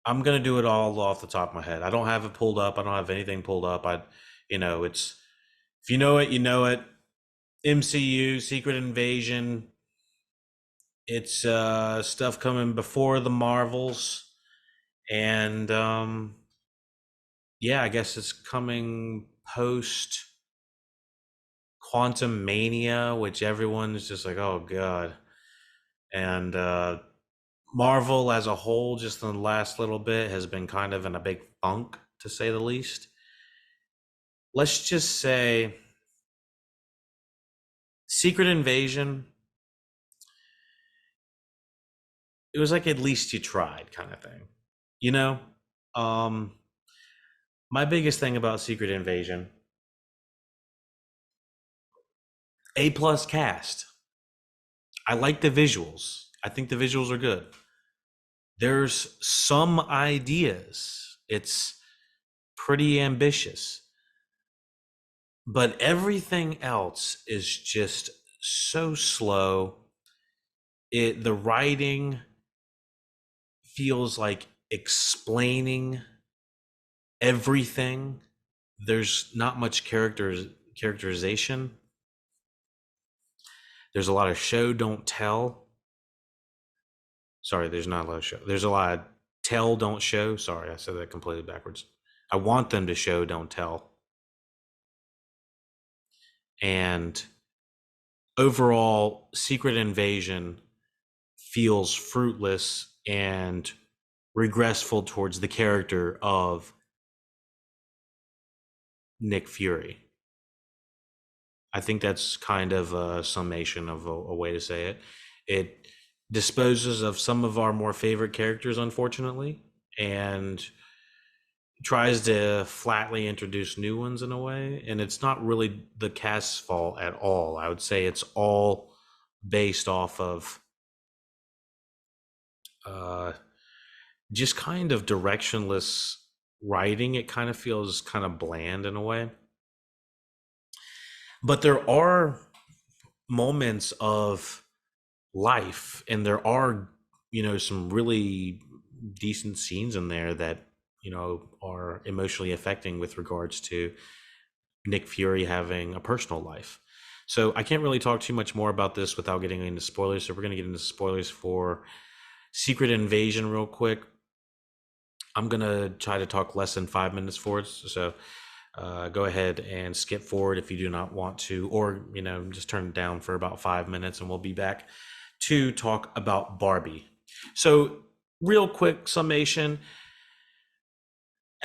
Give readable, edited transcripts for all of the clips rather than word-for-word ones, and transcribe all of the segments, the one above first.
I'm gonna do it all off the top of my head. I don't have it pulled up. I don't have anything pulled up. It's if you know it, you know it. MCU, Secret Invasion. It's stuff coming before the Marvels, and yeah, I guess it's coming post Quantum Mania, which everyone's just like, oh god. And Marvel as a whole, just in the last little bit, has been kind of in a big funk, to say the least. Let's just say Secret Invasion, it was like at least you tried kind of thing. You know? Um my biggest thing about Secret Invasion, A plus cast. I like the visuals. I think the visuals are good. There's some ideas. It's pretty ambitious. But everything else is just so slow. The writing feels like explaining everything. There's not much characterization. There's a lot of show don't tell. Sorry, there's not a lot of show. There's a lot of tell don't show. Sorry, I said that completely backwards. I want them to show don't tell. And overall, Secret Invasion feels fruitless and regressful towards the character of Nick Fury. I think that's kind of a summation of a way to say it. It disposes of some of our more favorite characters, unfortunately, and tries to flatly introduce new ones in a way. And it's not really the cast's fault at all. I would say it's all based off of uh, just kind of directionless writing. It kind of feels kind of bland in a way. But there are moments of life, and there are, some really decent scenes in there that, are emotionally affecting with regards to Nick Fury having a personal life. So I can't really talk too much more about this without getting into spoilers. So we're going to get into spoilers for Secret Invasion real quick. I'm going to try to talk less than 5 minutes forward. So go ahead and skip forward if you do not want to, or, just turn it down for about 5 minutes and we'll be back to talk about Barbie. So, real quick summation.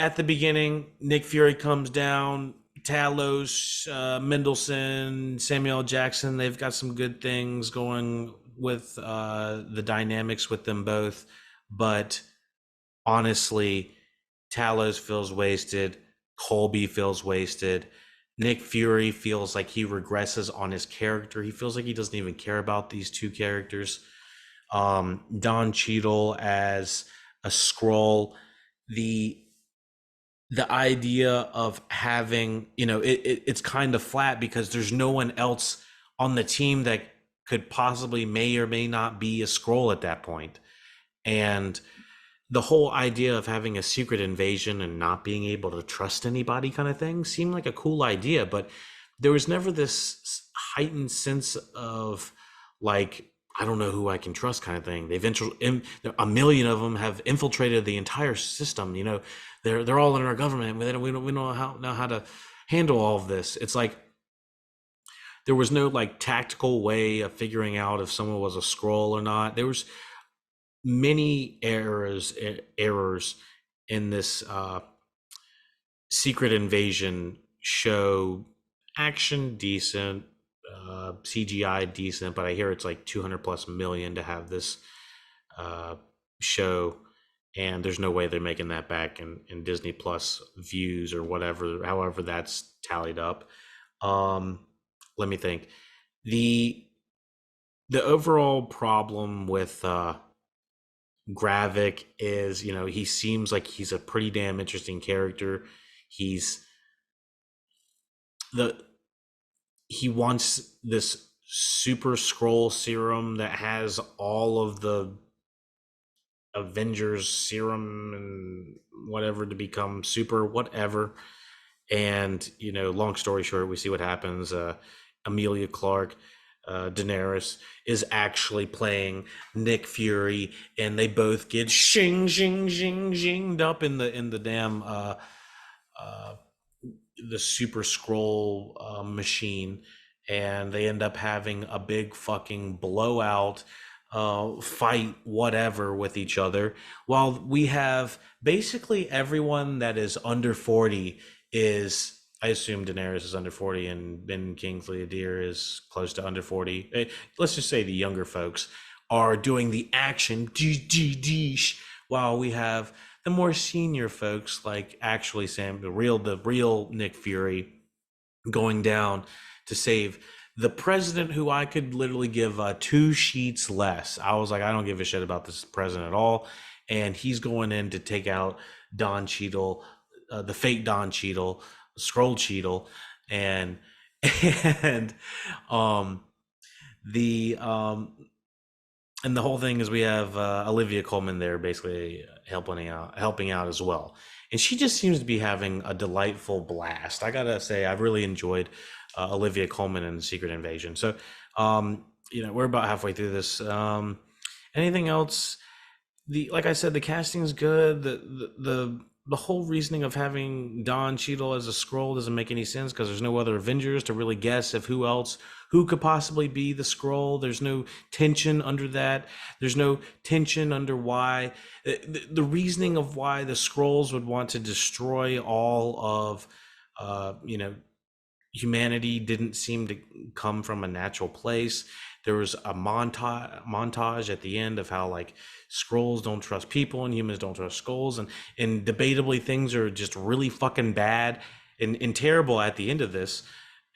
At the beginning, Nick Fury comes down, Talos, Mendelsohn, Samuel Jackson, they've got some good things going with the dynamics with them both. But honestly, Talos feels wasted. Colby feels wasted. Nick Fury feels like he regresses on his character. He feels like he doesn't even care about these two characters. Don Cheadle as a Skrull, the the idea of having, it's kind of flat because there's no one else on the team that could possibly may or may not be a Skrull at that point. And the whole idea of having a secret invasion and not being able to trust anybody kind of thing seemed like a cool idea, but there was never this heightened sense of, like, I don't know who I can trust kind of thing. A million of them have infiltrated the entire system. They're all in our government. We don't know how to handle all of this. It's like there was no like tactical way of figuring out if someone was a Skrull or not. There was many errors in this Secret Invasion show. Action decent, CGI decent, but I hear it's like 200 plus million to have this uh, show, and there's no way they're making that back in Disney Plus views or whatever, however that's tallied up. Um, Let me think. The the overall problem with Gravik is, he seems like he's a pretty damn interesting character. He's the he wants this super scroll serum that has all of the Avengers serum and whatever to become super whatever. And long story short, we see what happens. Amelia Clark, Daenerys, is actually playing Nick Fury, and they both get shinged up in the damn uh, the super scroll machine, and they end up having a big fucking blowout fight whatever with each other, while we have basically everyone that is under 40 is, I assume Daenerys is under 40 and Ben Kingsley Adir is close to under 40. Let's just say the younger folks are doing the action, while we have the more senior folks, like actually the real Nick Fury, going down to save the president, who I could literally give two sheets less. I was like, I don't give a shit about this president at all, and he's going in to take out Don Cheadle, the fake Don Cheadle, Scroll Cheadle, and and um the and the whole thing is we have Olivia Colman there basically helping out as well. And she just seems to be having a delightful blast. I gotta say, I've really enjoyed Olivia Colman in The Secret Invasion. So, we're about halfway through this. Anything else? Like I said, the casting is good. The whole reasoning of having Don Cheadle as a scroll doesn't make any sense, because there's no other Avengers to really guess if who could possibly be the scroll. There's no tension under that. There's no tension under why the reasoning of why the scrolls would want to destroy all of humanity didn't seem to come from a natural place. There was a montage at the end of how, like, scrolls don't trust people and humans don't trust skulls, and debatably things are just really fucking bad and terrible at the end of this,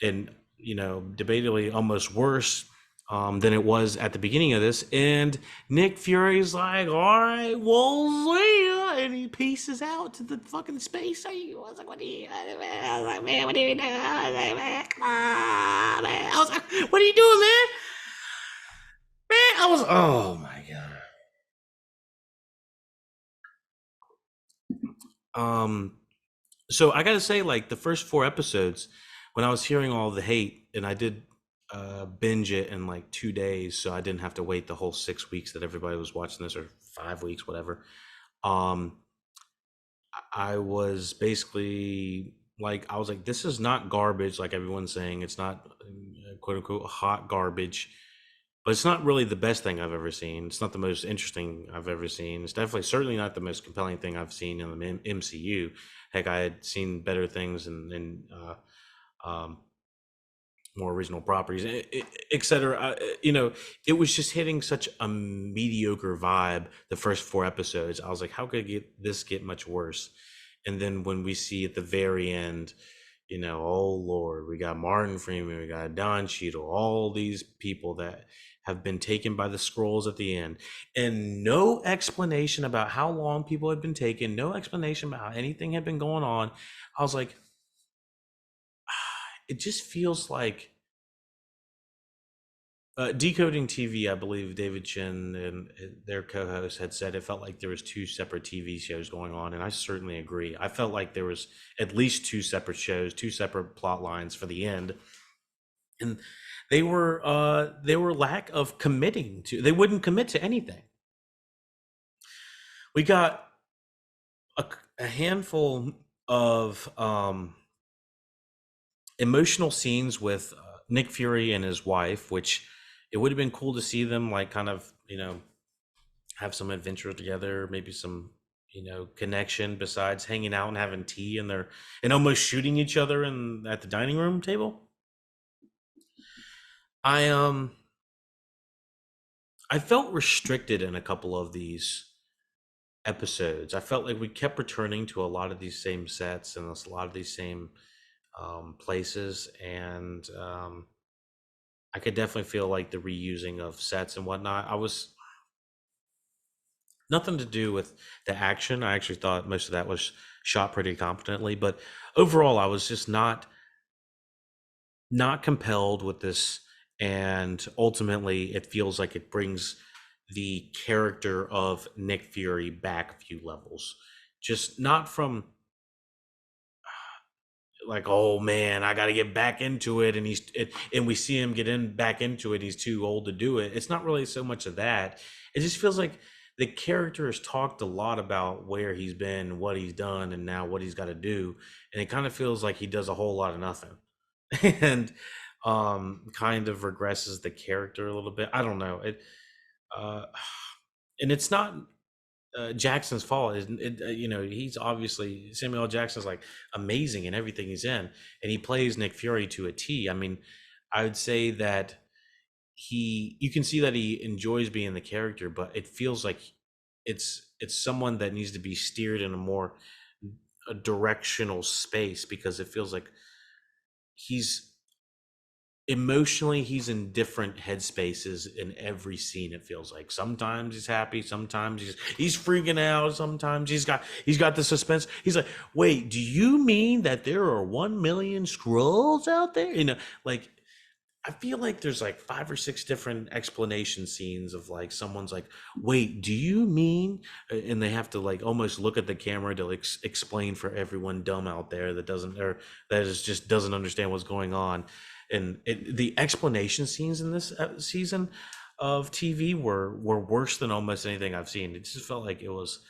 and debatably almost worse than it was at the beginning of this. And Nick Fury's like, all right, well, see ya, and he pieces out to the fucking space. I was like, what are you? I was like, man, what are you doing? I was like, man, come on, man. I was like, what are you doing, man? Man, oh my god. So I gotta say, like, the first 4 episodes, when I was hearing all the hate, and I did binge it in like 2 days, so I didn't have to wait the whole 6 weeks that everybody was watching this, or 5 weeks, whatever. Um, I was basically like, I was like, this is not garbage, like everyone's saying. It's not quote unquote hot garbage, but it's not really the best thing I've ever seen. It's not the most interesting I've ever seen. It's definitely certainly not the most compelling thing I've seen in the MCU. Heck, I had seen better things and more original properties, etc. It was just hitting such a mediocre vibe the first 4 episodes. I was like, how could this get much worse? And then when we see at the very end, oh Lord, we got Martin Freeman, we got Don Cheadle, all these people that have been taken by the scrolls at the end, and no explanation about how long people had been taken, no explanation about how anything had been going on. I was like, it just feels like Decoding TV. I believe David Chin and their co-host had said it felt like there was two separate TV shows going on, and I certainly agree. I felt like there was at least two separate shows, two separate plot lines for the end, and they were lack of committing to. They wouldn't commit to anything. We got a handful of emotional scenes with Nick Fury and his wife, which it would have been cool to see them, like, kind of, have some adventure together, maybe some, connection besides hanging out and having tea and almost shooting each other at the dining room table. I I felt restricted in a couple of these episodes. I felt like we kept returning to a lot of these same sets and a lot of these same places, and I could definitely feel like the reusing of sets and whatnot. I was nothing to do with the action. I actually thought most of that was shot pretty competently, but overall, I was just not compelled with this. And ultimately, it feels like it brings the character of Nick Fury back a few levels. Just not from like, oh man, I got to get back into it, and and we see him get in back into it. He's too old to do it. It's not really so much of that. It just feels like the character has talked a lot about where he's been, what he's done, and now what he's got to do, and it kind of feels like he does a whole lot of nothing, and kind of regresses the character a little bit. I don't know it, uh, and it's not Jackson's fault. He's obviously Samuel L. Jackson's like amazing in everything he's in, and he plays Nick Fury to a T. I mean, I would say that you can see that he enjoys being the character, but it feels like it's someone that needs to be steered in a more a directional space, because it feels like he's emotionally he's in different headspaces in every scene. It feels like sometimes he's happy, sometimes he's freaking out, sometimes he's got the suspense. He's like, wait, do you mean that there are 1 million scrolls out there? Like, I feel like there's like 5 or 6 different explanation scenes of like someone's like, wait, do you mean? And they have to like almost look at the camera to like explain for everyone dumb out there that doesn't, or that is just doesn't understand what's going on. And the explanation scenes in this season of TV were worse than almost anything I've seen. It just felt like it was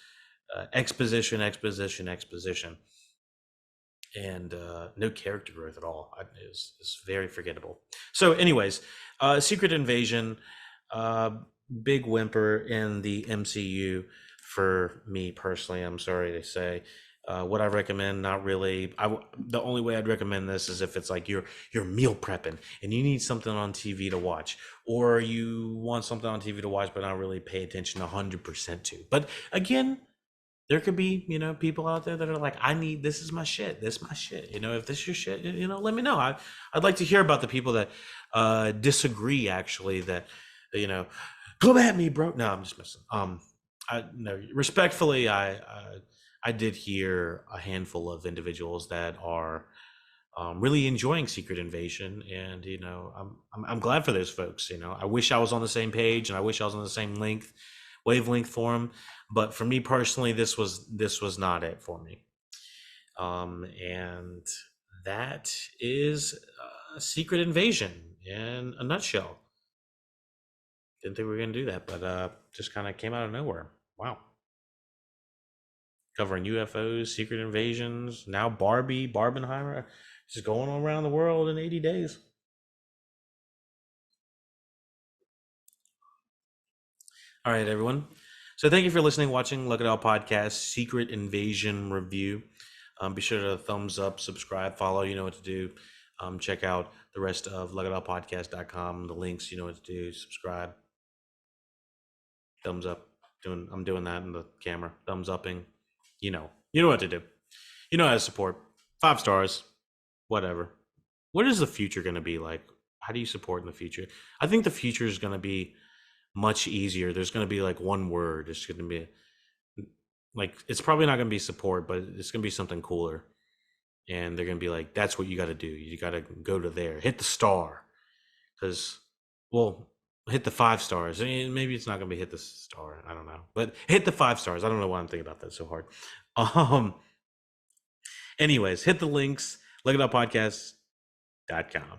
exposition, exposition, exposition, and no character growth at all. It's very forgettable. So, anyways, Secret Invasion, big whimper in the MCU for me personally. I'm sorry to say. What I recommend, not really. The only way I'd recommend this is if it's like you're meal prepping and you need something on TV to watch, or you want something on TV to watch but not really pay attention 100% to. But again, there could be, people out there that are like, I need, this is my shit. This is my shit. If this is your shit, let me know. I'd like to hear about the people that disagree, actually, that, you know, come at me, bro. No, I'm just messing. No, respectfully, I did hear a handful of individuals that are really enjoying Secret Invasion, and I'm glad for those folks. I wish I was on the same page, and I wish I was on the same wavelength for them. But for me personally, this was not it for me. And that is Secret Invasion in a nutshell. Didn't think we were gonna do that, but just kind of came out of nowhere. Wow. Covering UFOs, secret invasions, now Barbenheimer, just going around the world in 80 days. All right, everyone. So thank you for listening, watching Look It All Podcast Secret Invasion Review. Be sure to thumbs up, subscribe, follow. You know what to do. Check out the rest of lookitallpodcast.com. The links, you know what to do. Subscribe, thumbs up. I'm doing that in the camera. Thumbs upping. You know what to do. You know how to support. 5 stars, whatever. What is the future going to be like? How do you support in the future? I think the future is going to be much easier. There's going to be like one word. It's going to be like, it's probably not going to be support, but it's going to be something cooler. And they're going to be like, that's what you got to do. You got to go to there, hit the star. Because, well, hit the 5 stars. I mean, maybe it's not going to be hit the star. I don't know. But hit the 5 stars. I don't know why I'm thinking about that so hard. Anyways, hit the links, look it up podcast.com.